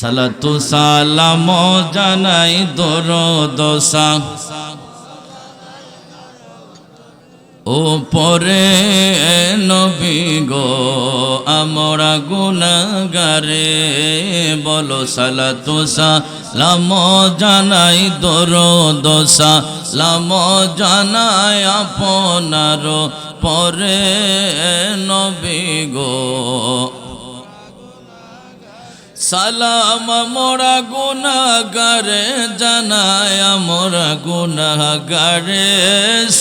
সালাতু সালাম জানাই দরুদ ওপরে নবী গো আমরা গুনাহগারে বলো সালাতু সালাম জানাই দরুদ সালাম জানাই আপনার পরে নবী গো সালাম মোরা গুনাহগারে জানায় মোরা গুনাহগারে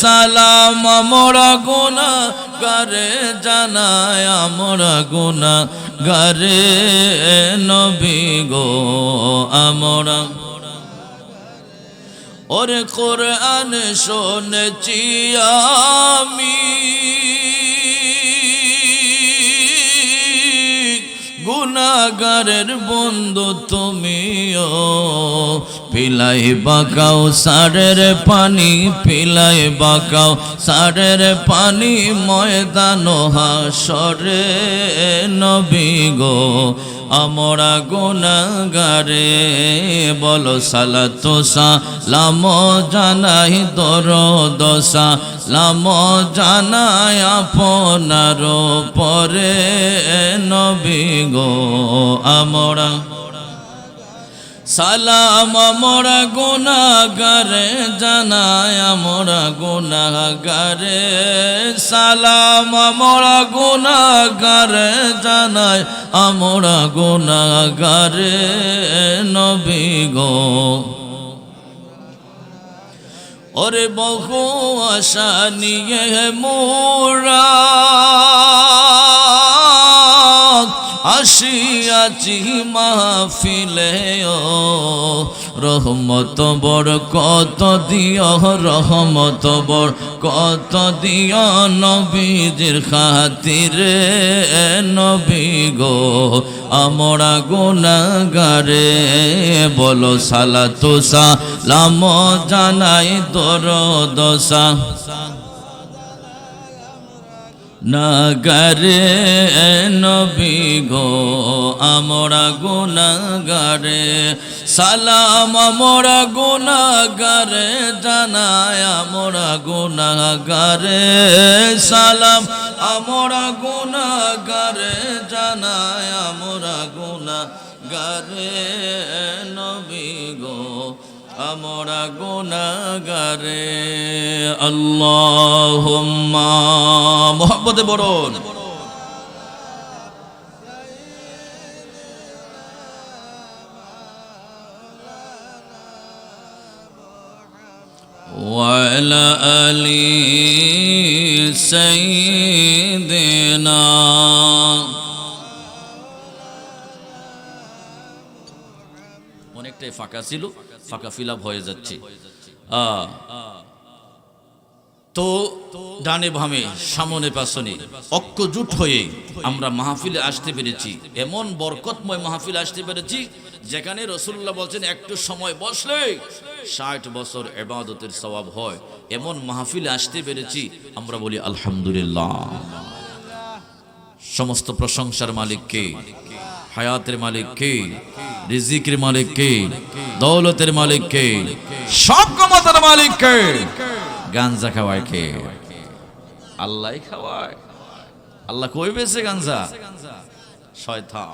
সালাম মোরা গুনাহগারে জানায় মোরা গুনাহগারে নবী গো আমরা ওরে কোরআন শুনেছি আমি গুনাহগারের বন্ধু তুমিও পিলাই বাকাও সারের পানি পিলাই বাকাও সারের পানি ময়দান হাসরে নবী গো আমরা গুনাহগারে বলো সালাতু সালাম জানাই দরুদ সালাম জানাই আপনার পরে নবী গো আমরা সালাম মোরা গুনাহগারে জানাই মোরা গুনাহগারে সালাম মোরা গুনাহগারে জানাই মোরা গুনাহগারে নবী গো ওরে বহু আশা নিয়ে মোরা আসিয়াছি মাহফিলে ও রহমত বড় কত দিও রহমত বড় কত দিও নবীজির খাতিরে নবী গো আমরা গুনাহগারে বলো সালাতু সালাম জানাই দরুদ নাগারে নবী গো আমরা গুনাহগারে সালাম আমরা গুনাহগারে জানাই আমরা গুনাহগারে সালাম আমরা গুনাহগারে জানাই আমরা গুনাহগারে নবী গো আমরা গুনাহগারে আল্লাহুম্মা মুহাব্বতে বলুন ওয়া আলা আলি সাইয়্যিদিনা অনেকটাই ফাঁকা ছিল ফাঁকা ফিল আপ হয়ে যাচ্ছে তো ডানে বামে সামনে পাশনে ঐক্যজোট হয়ে আমরা মাহফিলে আসতে পেরেছি এমন বরকতময় মাহফিলে আসতে পেরেছি যেখানে রাসূলুল্লাহ বলছেন একটু সময় বসলে 60 বছর ইবাদতের সওয়াব হয় এমন মাহফিলে আসতে পেরেছি আমরা বলি আলহামদুলিল্লাহ সমস্ত প্রশংসার মালিক কে হায়াতের মালিক কে রিজিকের মালিক কে দৌলতের মালিক কে সব ক্ষমতার মালিক কে গাঞ্জা খাওয়ায় কে আল্লাহই খাওয়ায় আল্লাহ কই বেছে গাঞ্জা শয়তান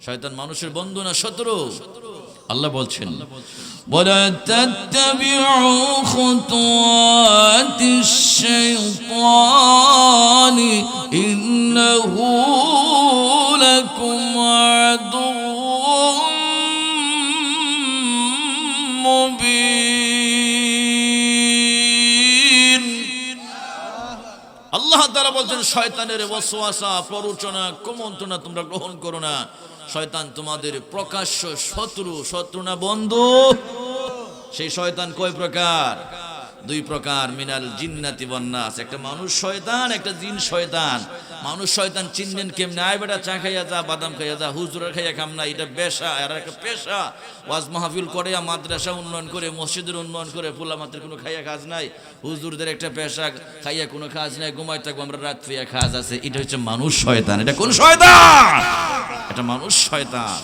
শয়তান মানুষের বন্ধু না শত্রু আল্লাহ বলছেন ওয়ালা তাত্তাবিউ খুতুওয়াতিশ শাইতানি ইন্নাহু লাকুম আদুউম মুবিন আল্লাহ তাআলা বলছেন শয়তানের ওয়াসওয়াসা প্ররোচনা কুমন্ত্রণা তোমরা গ্রহণ করো না শয়তান তোমাদের প্রকাশ্য শত্রু শত্রু না বন্ধু সেই শয়তান কয় প্রকার দুই প্রকার মিনাল জিন্নাতি ওয়ান নাস একটা মানুষ শয়তান একটা জিন শয়তান মানুষ শয়তান চিনবেন কেমনে আয় বেটা চা খাইয়া যা বাদাম খাইয়া যা হুজুরের খাইয়া খাম না এটা পেশা আর একটা পেশা ওয়াজ মাহফিল করে মাদ্রাসা উন্নয়ন করে মসজিদের উন্নয়ন করে পোলা মাত্র কোনো খাইয়া কাজ নাই হুজুরদের একটা পেশা খাইয়া কোনো কাজ নাই ঘুমাই থাকবো আমরা রাত পেয়ে কাজ আছে এটা হচ্ছে মানুষ শয়তান এটা কোন শয়তান এটা মানুষ শয়তান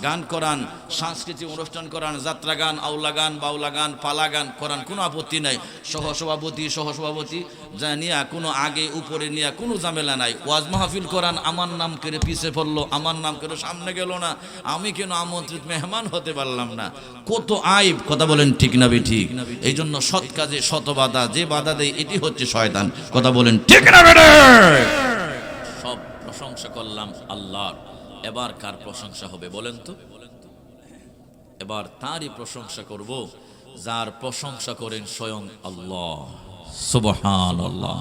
গান করান, সাংস্কৃতিক অনুষ্ঠান করান, যাত্রা গান, আউলা গান, বাউলা গান, পালা গান করান, কোনো আপত্তি নাই। সহসভাপতি যা নিয়া কোনো আগে উপরে নিয়ে কোনো ঝামেলা নাই। ওয়াজ মাহফিল করান, আমার নাম করে পিছে পড়লো, আমার নাম করে সামনে গেল না, আমি কেন আমন্ত্রিত মেহমান হতে পারলাম না, কত আইব। কথা বলেন ঠিক না ঠিক? এই জন্য সৎ কাজে শত বাধা, যে বাধা দেয় এটি হচ্ছে শয়তান। কথা বলেন ঠিক না বেটে? সব প্রশংসা করলাম আল্লাহর, এবার কার প্রশংসা হবে বলেন তো? এবার তারই প্রশংসা করব যার প্রশংসা করেন স্বয়ং আল্লাহ। সুবহানাল্লাহ।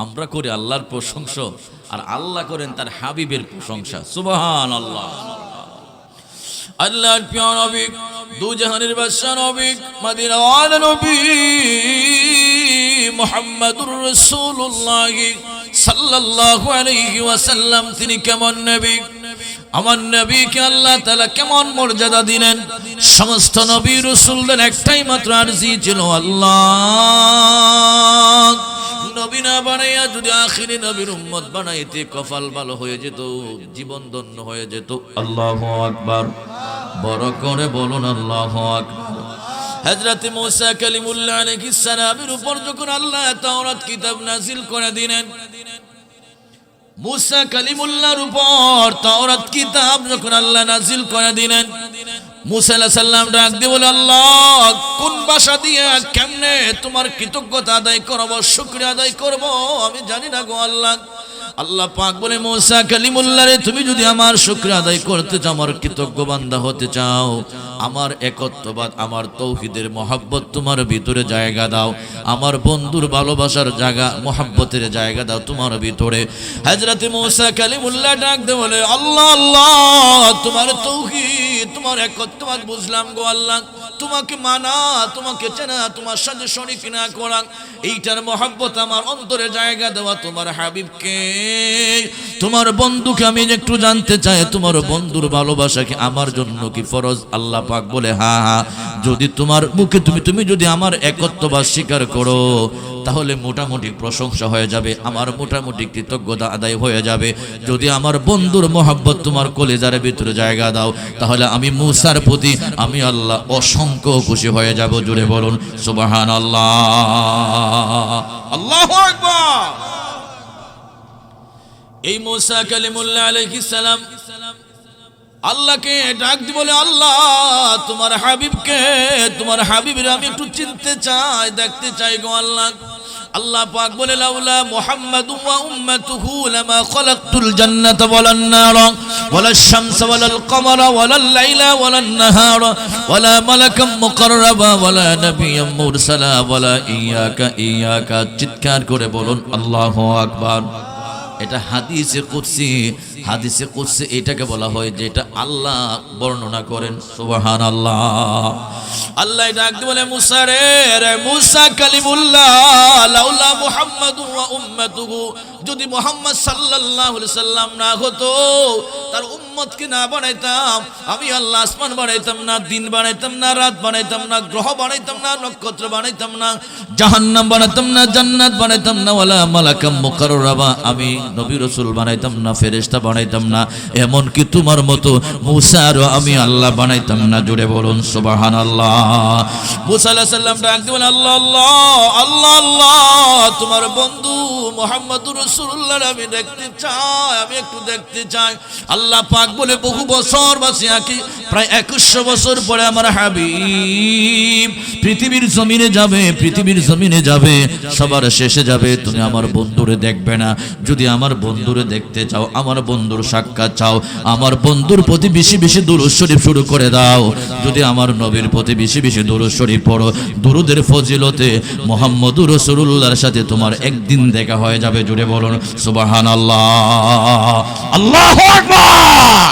আমরা করি আল্লাহর প্রশংসা, আর আল্লাহ করেন তার হাবিবের প্রশংসা। সুবহানাল্লাহ। আল্লাহর প্রিয় নবী, দু জাহানের বাদশা নবী, মদিনার নবী মুহাম্মদুর রাসূলুল্লাহ সাল্লাল্লাহু আলাইহি ওয়াসাল্লাম, তিনি কেমন নবী? আমার নবীকে আল্লাহ তাআলা কেমন মর্যাদা দিলেন? সমস্ত নবী রাসূলদের একটাই মাত্র আরজি ছিল, আল্লাহ নবী না বানাইয়া যদি আখিরি নবীর উম্মত বানাইতে কপাল ভালো হয়ে যেত, জীবন ধন্য হয়ে যেত। আল্লাহু আকবার। বড় করে বলুন আল্লাহু আকবার। হযরত মুসা কালিমুল্লাহ আলাইহিস সালামের উপর যখন আল্লাহ তাওরাত কিতাব নাযিল করে দিলেন, মুসা কালিমুল্লাহর উপর তাওরাত কিতাব যখন আল্লাহ নাযিল করে দিলেন, মুসা আলাইহিস সালাম ডাক দিয়ে বলে, আল্লাহ কোন ভাষা দিয়ে কেমনে তোমার কৃতজ্ঞতা আদায় করব, শুকরিয়া আদায় করব আমি জানি না গো আল্লাহ। আল্লাহ পাক বলে, মুসা কালিমুল্লাহ রে, তুমি যদি আমার শুকরিয়া আদায় করতে চাও, আমার কৃতজ্ঞ বান্দা হতে চাও, আমার একত্ববাদ, আমার তৌহিদের মহব্বত তোমার ভিতরে জায়গা দাও, আমার বন্ধুর ভালোবাসার জায়গা, মহব্বতের জায়গা দাও তোমার ভিতরে। হযরত মুসা কালিমুল্লাহ ডাক দিয়ে বলে, আল্লাহ আল্লাহ তোমার তৌহিদ, তোমার একত্ববাদ বুঝলাম গো আল্লাহ, তোমাকে মানা, তোমাকে চেনা, তোমার সাথে শরীক না করা, এইটার মহব্বত আমার অন্তরে জায়গা দেওয়া। তোমার হাবিবকে, তোমার বন্ধুকে আমি একটু জানতে চাই, তোমার বন্ধুর ভালোবাসা কি আমার জন্য কি ফরজ? আল্লাহ পাক বলে, হ্যাঁ হ্যাঁ, যদি তোমার মুখে তুমি যদি আমার একত্ববাদ স্বীকার করো, তাহলে মোটামুটি প্রশংসা হয়ে যাবে, আমার মোটামুটি কৃতজ্ঞতা আদায় হয়ে যাবে। যদি আমার বন্ধুর মহব্বত তোমার কলিজার ভিতরে জায়গা দাও, তাহলে আমি মুসার প্রতি আমি আল্লাহ অসংখ্য খুশি হয়ে যাব। জুড়ে বলুন সুবহানাল্লাহ। আল্লাহু আকবার। এই মুসা কালিমুল্লাহ আলাইহিস সালাম আল্লাহকে ডাক দিয়ে বলে, আল্লাহ তোমার হাবিবকে, তোমার হাবিবের আমি একটু চিনতে চাই, দেখতে চাই গো আল্লাহ। আল্লাহ পাক বলে, লাউলা মুহাম্মাদু ওয়া উম্মাতুহু লামা খালাকতুল জান্নাতা ওয়ালান নারা ওয়ালাশ শামসা ওয়ালাল কমারা ওয়ালাল লাইলা ওয়ালান নাহারা ওয়ালা মালাকাম মুকাররাবা ওয়ালা নাবিয়্যাম মুরসালা ওয়ালা ইয়াকা। চিৎকার করে বলুন আল্লাহু আকবার। এটা হাদিসে কুদসি, হাদিসে কুদসি এটাকে বলা হয় যেটা আল্লাহ বর্ণনা করেন। সুবহানাল্লাহ। আল্লাহ ডাক দিয়ে বলে, মুসা রে, মুসা কালিমুল্লাহ, লাউলা মুহাম্মাদু ওয়া উম্মাতুহু, যদি মুহাম্মদ সাল্লাল্লাহু আলাইহি সাল্লাম না হতো, তার উম্মতকে না বানাইতাম আমি আল্লাহ, আসমান বানাইতাম না, দিন বানাইতাম না, রাত বানাইতাম না, গ্রহ বানাইতাম না, নক্ষত্র বানাইতাম না, জাহান্নাম বানাইতাম না, জান্নাত বানাইতাম না, ওয়ালা মালাকাম মুকাররাবা, আমি নবী রাসূল বানাইতাম না, ফেরেশতা বানাইতাম না, এমন কি তোমার মতো মুসারও আমি আল্লাহ বানাইতাম না। জুড়ে বলুন সুবহানাল্লাহ। মুসা আলাইহিস সালাম ডাক দিয়ে বলেন, আল্লাহ আল্লাহ আল্লাহ আল্লাহ তোমার বন্ধু মুহাম্মদুর রাসূলুল্লাহ আমি দেখতে চাই, আমি একটু দেখতে চাই। আল্লাহ পাক বলে, বহু বছর বাঁচিয়া কি প্রায় 2100 বছর পরে আমার হাবিব পৃথিবীর জমিনে যাবে, পৃথিবীর জমিনে যাবে, সবার শেষে যাবে, তুমি আমার বন্ধুরে দেখবে না। যদি আমার বন্ধুরে দেখতে চাও, আমার বন্ধুর সাক্ষাৎ চাও, আমার বন্ধুর প্রতি বেশি বেশি দুরূদ শরীফ শুরু করে দাও। যদি আমার নবীর প্রতি বেশি বেশি দুরূদ শরীফ পড়ো, দুরূদের ফজিলতে মুহাম্মদুর রাসূলুল্লাহর সাথে তোমার একদিন দেখা হয়ে যাবে। জুড়ে বলুন সুবহানাল্লাহ। আল্লাহু আকবার।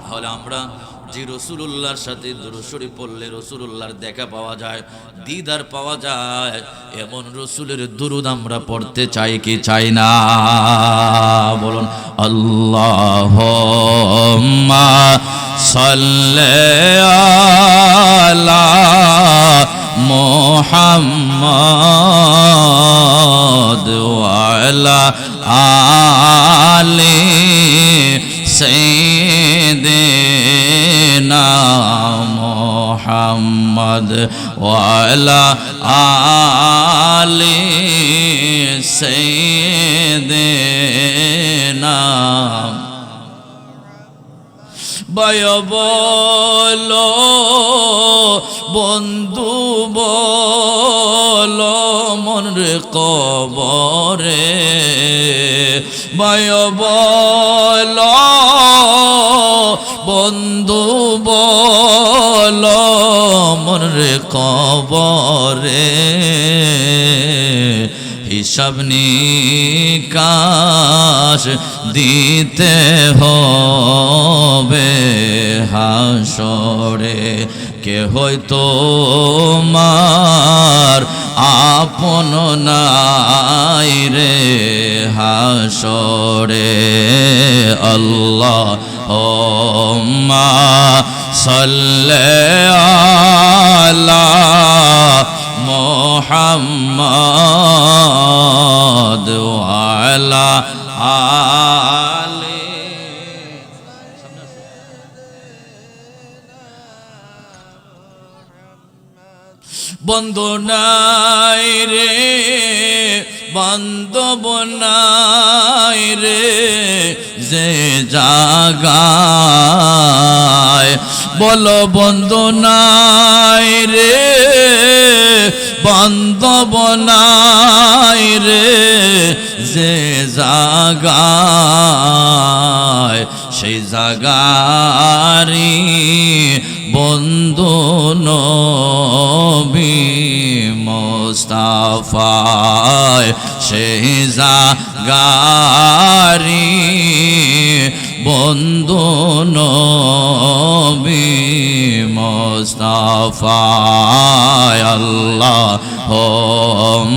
তাহলে আমরা যে রাসূলুল্লাহর সাথে দুরূদ শরীফ পড়লে রাসূলুল্লাহর দেখা পাওয়া যায়, দিদার পাওয়া যায়, এমন রাসূলের দুরূদ আমরা পড়তে চাই কি চাই না? বলুন আল্লাহুম্মা সাল্লি আলা মুহাম্মাদ ওয়া আলা আলি সাইয়্যিদিনা محمد وعلى آل سيدنا ভাই বলো বন্ধু বলো মনের কবরে ভাই বলো বন্ধু বলো মনের কবরে হিসাব নিকাশ দিতে হবে হাসরে কে হয়তো মার আপন নাই রে হাসরে আল্লাহুম্মা সাল্লি আলা মুহাম্মাদ ওয়া আলা আলি বন্ধু নাই রে বান্ধব নাই রে যে জাগায় বলো বন্ধু নাই রে বান্ধব নাই রে যে জাগায় সেই জাগারি বন্ধু নবী মুস্তাফায় সেই জাগারি বন্ধু নবী মুস্তাফায় আল্লাহ